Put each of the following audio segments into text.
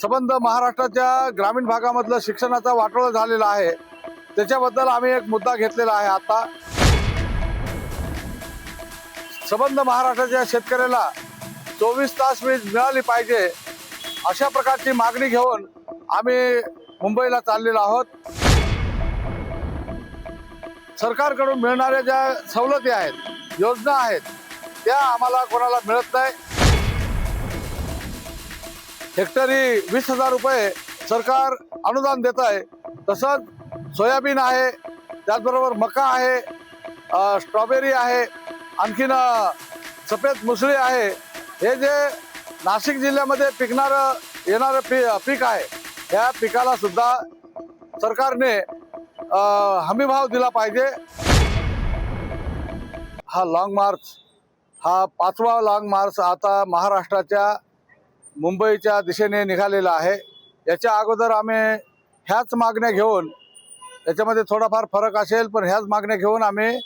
संबंध महाराष्ट्राच्या ग्रामीण भागामधलं शिक्षणाचा वाटोळा झालेला आहे। त्याच्याबद्दल आम्ही एक मुद्दा घेतलेला आहे। आता संबंध महाराष्ट्राच्या शेतकऱ्याला 24 तास वीज मिळाली पाहिजे अशा प्रकारची मागणी घेऊन आम्ही मुंबईला चाललेलो आहोत। सरकारकडून मिळणाऱ्या ज्या सवलती आहेत, योजना आहेत, त्या आम्हाला कोणाला मिळत नाही। हेक्टरी 20,000 रुपये सरकार अनुदान देत आहे। तसंच सोयाबीन आहे, त्याचबरोबर मका आहे, स्ट्रॉबेरी आहे, आणखीन सफेद मुसळी आहे। हे जे नाशिक जिल्ह्यामध्ये येणारं पीक आहे, या पिकाला सुद्धा सरकारने हमीभाव दिला पाहिजे। हा लॉंग मार्च, हा 5वा लॉंग मार्च आता महाराष्ट्राच्या मुंबईच्या दिशेने निघालेला आहे। याच्या अगोदर आम्ही ह्याच मागण्या घेऊन, याच्यामध्ये थोडाफार फरक असेल पण ह्याच मागण्या घेऊन आम्ही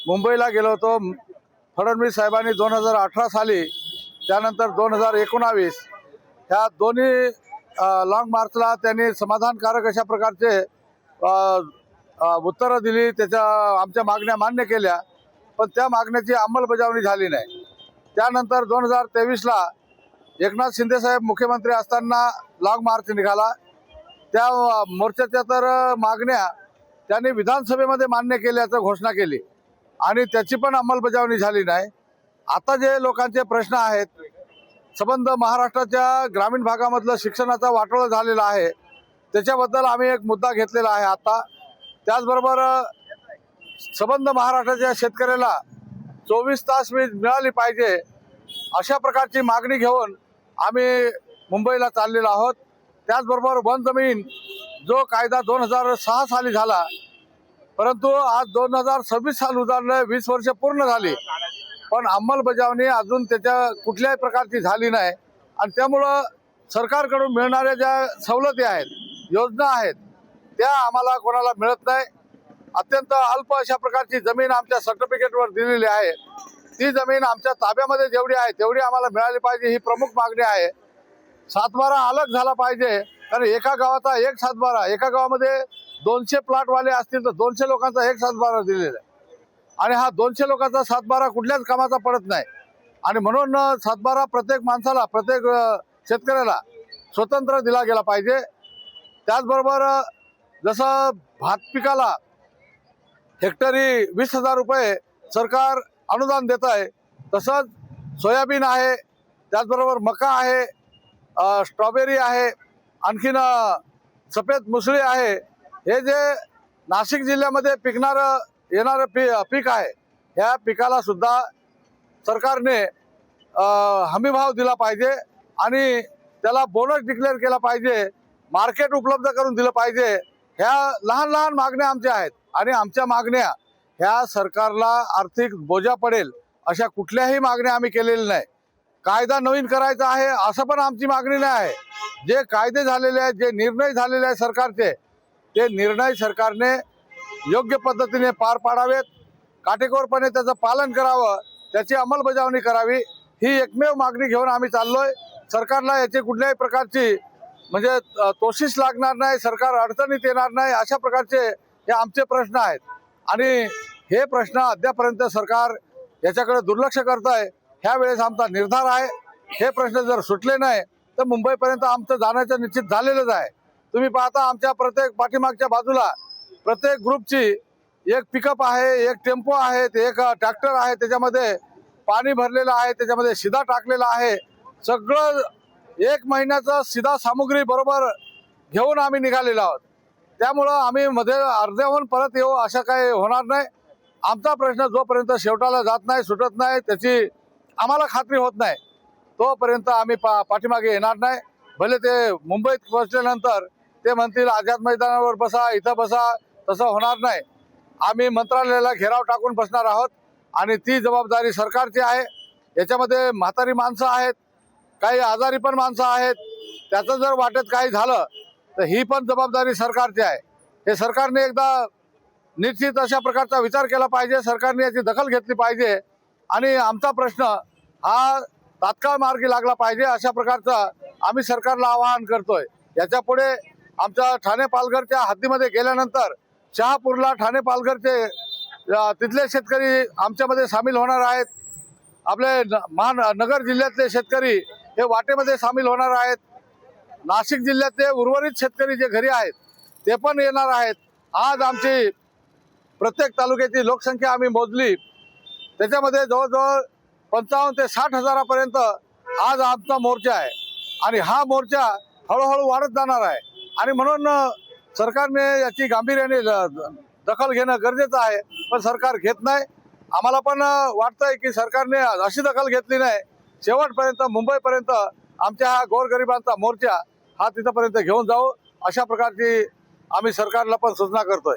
मुंबईला गेलो होतो। फडणवीस साहेबांनी 2018 साली, त्यानंतर 2019 ह्या दोन्ही लॉंग मार्चला त्यांनी समाधानकारक अशा प्रकारचे उत्तरं दिली, त्याच्या आमच्या मागण्या मान्य केल्या, पण त्या मागण्याची अंमलबजावणी झाली नाही। त्यानंतर 2023ला एकनाथ शिंदे साहेब मुख्यमंत्री असताना लॉंग मार्च निघाला। त्या मोर्चाच्या तर मागण्या त्यांनी विधानसभेमध्ये मान्य केल्याचं घोषणा केली आणि त्याची पण अंमलबजावणी झाली नाही। आता जे लोकांचे प्रश्न आहेत, संबंध महाराष्ट्राच्या ग्रामीण भागामधलं शिक्षणाचा वाटोळा झालेला आहे, त्याच्याबद्दल आम्ही एक मुद्दा घेतलेला आहे। आता त्याचबरोबर संबंध महाराष्ट्राच्या शेतकऱ्याला 24 तास वीज मिळाली पाहिजे अशा प्रकारची मागणी घेऊन आम्ही मुंबईला चाललेलो आहोत। त्याचबरोबर वन जमीन जो कायदा 2006 साली झाला, परंतु आज 2026 साल उजाडलं, 20 वर्ष पूर्ण झाली, पण अंमलबजावणी अजून त्याच्या कुठल्याही प्रकारची झाली नाही। आणि त्यामुळं सरकारकडून मिळणाऱ्या ज्या सवलती आहेत, योजना आहेत, त्या आम्हाला कोणाला मिळत नाही। अत्यंत अल्प अशा प्रकारची जमीन आमच्या सर्टिफिकेटवर दिलेली आहे। ती जमीन आमच्या ताब्यामध्ये जेवढी आहे तेवढी आम्हाला मिळाली पाहिजे, ही प्रमुख मागणी आहे। 7/12 अलग झाला पाहिजे, कारण एका गावाचा एक 7/12, एका गावामध्ये 200 प्लॉटवाले असतील तर 200 लोकांचा एक 7/12 दिलेला आहे आणि हा 200 लोकांचा 7/12 कुठल्याच कामाचा पडत नाही। आणि म्हणून 7/12 प्रत्येक माणसाला, प्रत्येक शेतकऱ्याला स्वतंत्र दिला गेला पाहिजे। त्याचबरोबर जसं भात पिकाला हेक्टरी 20,000 रुपये सरकार अनुदान देत आहे, तसंच सोयाबीन आहे, त्याचबरोबर मका आहे, स्ट्रॉबेरी आहे, आणखीन सफेद मुसळी आहे। हे जे नाशिक जिल्ह्यामध्ये येणारं पीक आहे, ह्या पिकाला सुद्धा सरकारने हमीभाव दिला पाहिजे आणि त्याला बोनस डिक्लेअर केला पाहिजे, मार्केट उपलब्ध करून दिलं पाहिजे। ह्या लहान लहान मागण्या आमच्या आहेत आणि आमच्या मागण्या ह्या सरकारला आर्थिक बोजा पडेल अशा कुठल्याही मागण्या आम्ही केलेल्या नाही। कायदा नवीन करायचा आहे असं पण आमची मागणी नाही आहे। जे कायदे झालेले आहेत, जे निर्णय झालेले आहेत सरकारचे, ते निर्णय सरकारने योग्य पद्धतीने पार पाडावेत, काटेकोरपणे त्याचं पालन करावं, त्याची अंमलबजावणी करावी, ही एकमेव मागणी घेऊन आम्ही चाललोय। सरकारला याची कुठल्याही प्रकारची म्हणजे तोशीस लागणार नाही, सरकार अडचणीत येणार नाही, अशा प्रकारचे हे आमचे प्रश्न आहेत आणि हे प्रश्न अद्यापर्यंत सरकार याच्याकडे दुर्लक्ष करत आहे। ह्या वेळेस आमचा निर्धार आहे, हे प्रश्न जर सुटले नाही तर मुंबईपर्यंत आमचं जाण्याचं निश्चित झालेलंच आहे। तुम्ही पाहता आमच्या प्रत्येक पाठीमागच्या बाजूला प्रत्येक ग्रुपची एक पिकअप आहे, एक टेम्पो आहे, एक ट्रॅक्टर आहे, त्याच्यामध्ये पाणी भरलेलं आहे, त्याच्यामध्ये शिधा टाकलेला आहे। सगळं 1 महिन्याचं शिधा सामुग्री बरोबर घेऊन आम्ही निघालेलो आहोत। त्यामुळं आम्ही मध्ये अर्ध्याहून परत येऊ अशा काही होणार नाही। आमचा प्रश्न जोपर्यंत शेवटाला जात नाही, सुटत नाही, त्याची आम्हाला खात्री होत नाही, तोपर्यंत आम्ही पाठीमागे येणार नाही। भले ते मुंबईत पोहोचल्यानंतर ते म्हणतील आझाद मैदानावर बसा, इथं बसा, तसं होणार नाही। आम्ही मंत्रालयाला घेराव टाकून बसणार आहोत आणि ती जबाबदारी सरकारची आहे। याच्यामध्ये म्हातारी माणसं आहेत, काही आजारी पण माणसं आहेत, त्याचं जर वाटेत काही झालं तर ही पण जबाबदारी सरकारची आहे। हे सरकारने एकदा निश्चित अशा प्रकारचा विचार केला पाहिजे, सरकारने याची दखल घेतली पाहिजे आणि आमचा प्रश्न हा तात्काळ मार्गी लागला पाहिजे, अशा प्रकारचा आम्ही सरकारला आवाहन करतोय, याच्या पुढे आमच्या ठाणे पालघरच्या हद्दीमध्ये गेल्यानंतर शहापूरला ठाणे पालघरचे तिथले शेतकरी आमच्यामध्ये सामील होणार आहेत. आपले नगर जिल्ह्यातले शेतकरी हे वाटेमध्ये सामील होणार आहेत. नाशिक जिल्ह्यातले उर्वरित शेतकरी जे घरी आहेत ते पण येणार आहेत. आज आमची प्रत्येक तालुक्याची लोकसंख्या आम्ही मोजली, त्याच्यामध्ये जवळजवळ 55 ते 60 हजारापर्यंत आज आमचा मोर्चा आहे आणि हा मोर्चा हळूहळू वाढत जाणार आहे. आणि म्हणून सरकारने याची गांभीर्याने दखल घेणं गरजेचं आहे, पण सरकार घेत नाही. आम्हाला पण वाटतंय की सरकारने अशी दखल घेतली नाही. शेवटपर्यंत मुंबईपर्यंत आमच्या हा गोरगरिबांचा मोर्चा हा तिथपर्यंत घेऊन जाऊ, अशा प्रकारची आम्ही सरकारला पण सूचना करतोय.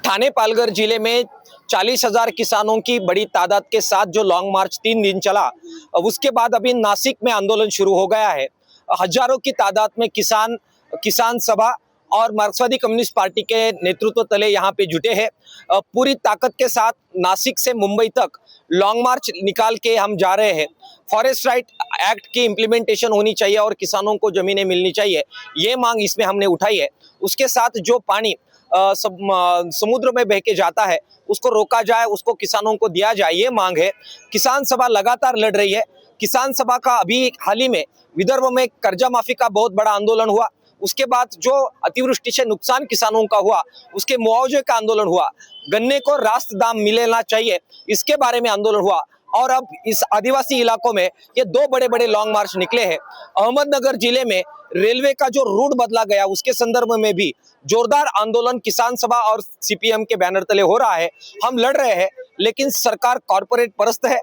ठाणे पालघर जिले में 40,000 किसानों की बड़ी तादाद के साथ जो लॉन्ग मार्च 3 दिन चला, उसके बाद अभी नासिक में आंदोलन शुरू हो गया है। हजारों की तादाद में किसान सभा और मार्क्सवादी कम्युनिस्ट पार्टी के नेतृत्व तले यहाँ पे जुटे हैं। पूरी ताकत के साथ नासिक से मुंबई तक लॉन्ग मार्च निकाल के हम जा रहे हैं। फॉरेस्ट राइट एक्ट की इम्प्लीमेंटेशन होनी चाहिए और किसानों को जमीनें मिलनी चाहिए, ये मांग इसमें हमने उठाई है। उसके साथ जो पानी समुद्र में बह के जाता है उसको रोका जाए, उसको किसानों को दिया जाए, ये मांग है। किसान सभा लगातार लड़ रही है। किसान सभा का अभी हाल ही में विदर्भ में कर्जा माफी का बहुत बड़ा आंदोलन हुआ, उसके बाद जो अतिवृष्टि से नुकसान किसानों का हुआ उसके मुआवजे का आंदोलन हुआ, गन्ने को रास्त दाम मिलना चाहिए इसके बारे में आंदोलन हुआ। और अब इस आदिवासी इलाकों में ये दो बड़े बड़े लॉन्ग मार्च निकले हैं। अहमदनगर जिले में रेलवे का जो रूट बदला गया उसके संदर्भ में भी जोरदार आंदोलन किसान सभा और सीपीएम के बैनर तले हो रहा है। हम लड़ रहे हैं लेकिन सरकार कॉर्पोरेट परस्त है।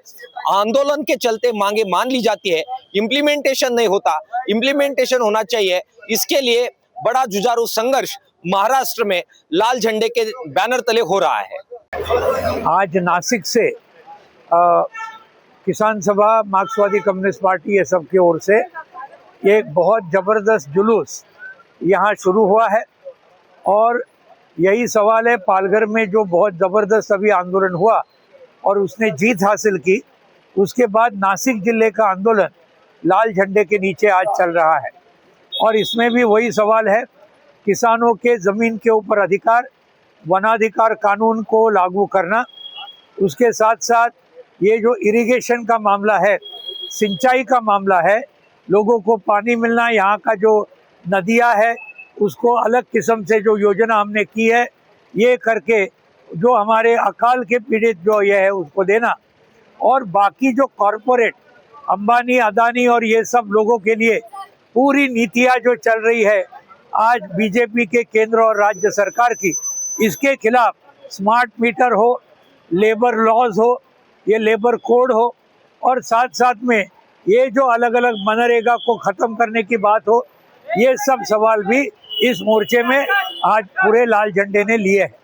आंदोलन के चलते मांगे मान ली जाती है, इम्प्लीमेंटेशन नहीं होता। इम्प्लीमेंटेशन होना चाहिए, इसके लिए बड़ा जुझारू संघर्ष महाराष्ट्र में लाल झंडे के बैनर तले हो रहा है। आज नासिक से किसान सभा, मार्क्सवादी कम्युनिस्ट पार्टी, ये सब की ओर से एक बहुत ज़बरदस्त जुलूस यहाँ शुरू हुआ है। और यही सवाल है, पालघर में जो बहुत ज़बरदस्त अभी आंदोलन हुआ और उसने जीत हासिल की, उसके बाद नासिक ज़िले का आंदोलन लाल झंडे के नीचे आज चल रहा है। और इसमें भी वही सवाल है, किसानों के ज़मीन के ऊपर अधिकार, वनाधिकार कानून को लागू करना, उसके साथ साथ ये जो इरिगेशन का मामला है, सिंचाई का मामला है, लोगों को पानी मिलना, यहाँ का जो नदियाँ है उसको अलग किस्म से जो योजना हमने की है ये करके जो हमारे अकाल के पीड़ित जो ये है उसको देना। और बाकी जो कॉरपोरेट अंबानी, अदानी और ये सब लोगों के लिए पूरी नीतियाँ जो चल रही है आज बीजेपी के केंद्र और राज्य सरकार की, इसके खिलाफ स्मार्ट मीटर हो, लेबर लॉज हो, ये लेबर कोड हो, और साथ साथ में ये जो अलग अलग मनरेगा को ख़त्म करने की बात हो, ये सब सवाल भी इस मोर्चे में आज पूरे लाल झंडे ने लिए हैं।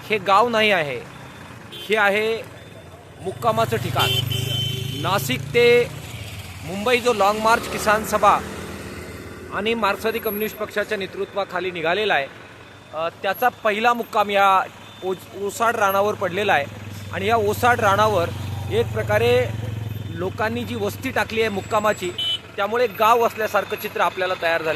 हे गाव नाही आहे, हे आहे मुक्कामाचं ठिकाण। नाशिक ते मुंबई जो लॉन्ग मार्च किसान सभा आणि मार्क्सवादी कम्युनिस्ट पक्षाच्या नेतृत्वाखाली निघालेला आहे, त्याचा पहिला मुक्काम या ओसाड रानावर पडलेला आहे। आणि या ओसाड रानावर एक प्रकारे लोकांनी जी वस्ती टाकली आहे मुक्कामाची, त्यामुळे गाव असल्यासारखं चित्र आपल्याला तयार झालं।